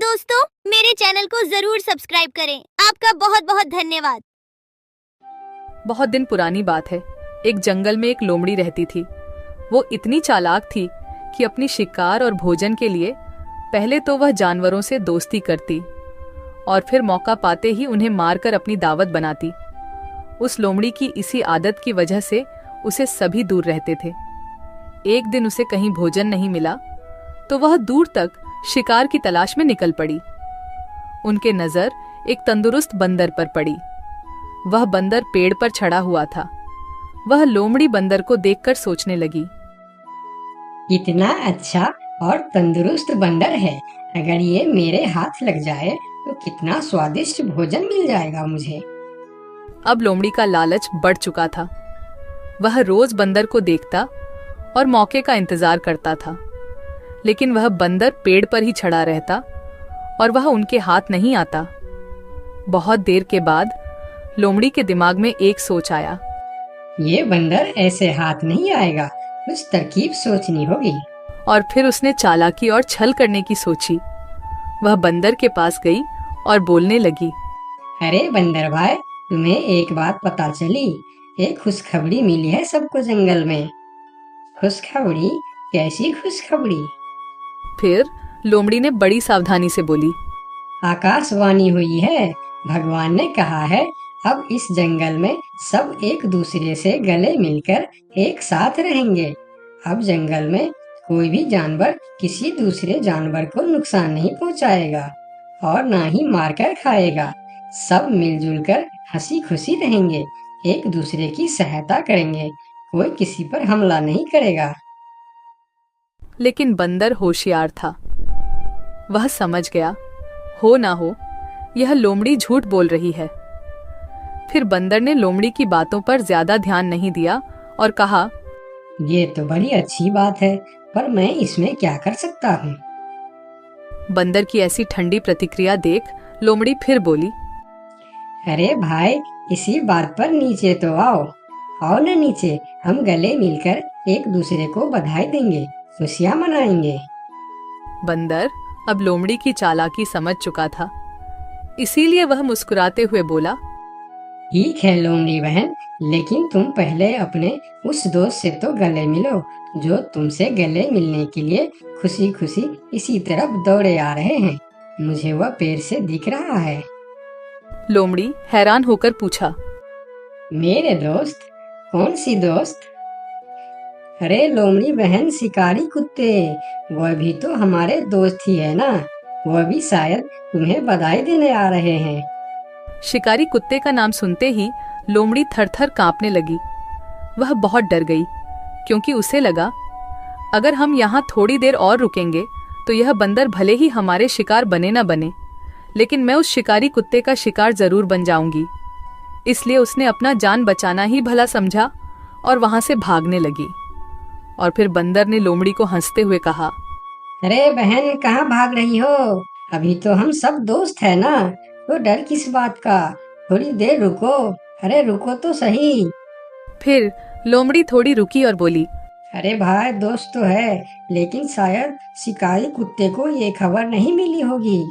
दोस्तों, मेरे चैनल को जरूर सब्सक्राइब करें। आपका बहुत बहुत धन्यवाद। बहुत दिन पुरानी बात है। एक जंगल में एक लोमड़ी रहती थी। वो इतनी चालाक थी कि अपनी शिकार और भोजन के लिए पहले तो वह जानवरों से दोस्ती करती और फिर मौका पाते ही उन्हें मारकर अपनी दावत बनाती। उस लोमड़ी की इसी आदत की वजह से उसे सभी दूर रहते थे। एक दिन उसे कहीं भोजन नहीं मिला तो वह दूर तक शिकार की तलाश में निकल पड़ी। उनके नजर एक तंदुरुस्त बंदर पर पड़ी। वह बंदर पेड़ पर चढ़ा हुआ था। वह लोमड़ी बंदर को देखकर सोचने लगी, इतना अच्छा और तंदुरुस्त बंदर है, अगर ये मेरे हाथ लग जाए तो कितना स्वादिष्ट भोजन मिल जाएगा मुझे। अब लोमड़ी का लालच बढ़ चुका था। वह रोज बंदर को देखता और मौके का इंतजार करता था, लेकिन वह बंदर पेड़ पर ही चढ़ा रहता और वह उनके हाथ नहीं आता। बहुत देर के बाद लोमड़ी के दिमाग में एक सोच आया। ये बंदर ऐसे हाथ नहीं आएगा, कुछ तरकीब सोचनी होगी। और फिर उसने चालाकी और छल करने की सोची। वह बंदर के पास गई और बोलने लगी, अरे बंदर भाई, तुम्हें एक बात पता चली? एक खुशखबरी मिली है सबको जंगल में। खुशखबरी? कैसी खुशखबरी? फिर लोमड़ी ने बड़ी सावधानी से बोली, आकाशवाणी हुई है। भगवान ने कहा है अब इस जंगल में सब एक दूसरे से गले मिलकर एक साथ रहेंगे। अब जंगल में कोई भी जानवर किसी दूसरे जानवर को नुकसान नहीं पहुंचाएगा और ना ही मारकर खाएगा। सब मिलजुल कर हंसी खुशी रहेंगे, एक दूसरे की सहायता करेंगे, कोई किसी पर हमला नहीं करेगा। लेकिन बंदर होशियार था। वह समझ गया, हो ना हो यह लोमड़ी झूठ बोल रही है। फिर बंदर ने लोमड़ी की बातों पर ज्यादा ध्यान नहीं दिया और कहा, ये तो बड़ी अच्छी बात है, पर मैं इसमें क्या कर सकता हूँ? बंदर की ऐसी ठंडी प्रतिक्रिया देख लोमड़ी फिर बोली, अरे भाई, इसी बात पर नीचे तो आओ। आओ ना नीचे, हम गले मिलकर एक दूसरे को बधाई देंगे, खुशियाँ मनाएंगे। बंदर अब लोमड़ी की चालाकी समझ चुका था, इसीलिए वह मुस्कुराते हुए बोला, ठीक है लोमड़ी बहन, लेकिन तुम पहले अपने उस दोस्त से तो गले मिलो जो तुमसे गले मिलने के लिए खुशी खुशी इसी तरफ दौड़े आ रहे हैं। मुझे वह पेड़ से दिख रहा है। लोमड़ी हैरान होकर पूछा, मेरे दोस्त? कौन सी दोस्त? अरे लोमड़ी बहन, शिकारी कुत्ते, वह भी तो हमारे दोस्त ही है ना। वह भी शायद तुम्हें बधाई देने आ रहे हैं। शिकारी कुत्ते का नाम सुनते ही लोमड़ी थरथर कांपने लगी। वह बहुत डर गई, क्योंकि उसे लगा अगर हम यहाँ थोड़ी देर और रुकेंगे तो यह बंदर भले ही हमारे शिकार बने न बने, लेकिन मैं उस शिकारी कुत्ते का शिकार जरूर बन जाऊंगी। इसलिए उसने अपना जान बचाना ही भला समझा और वहां से भागने लगी। और फिर बंदर ने लोमड़ी को हंसते हुए कहा, अरे बहन, कहाँ भाग रही हो? अभी तो हम सब दोस्त है ना, तो डर किस बात का? थोड़ी देर रुको। अरे रुको तो सही। फिर लोमड़ी थोड़ी रुकी और बोली, अरे भाई, दोस्त तो है, लेकिन शायद शिकारी कुत्ते को ये खबर नहीं मिली होगी।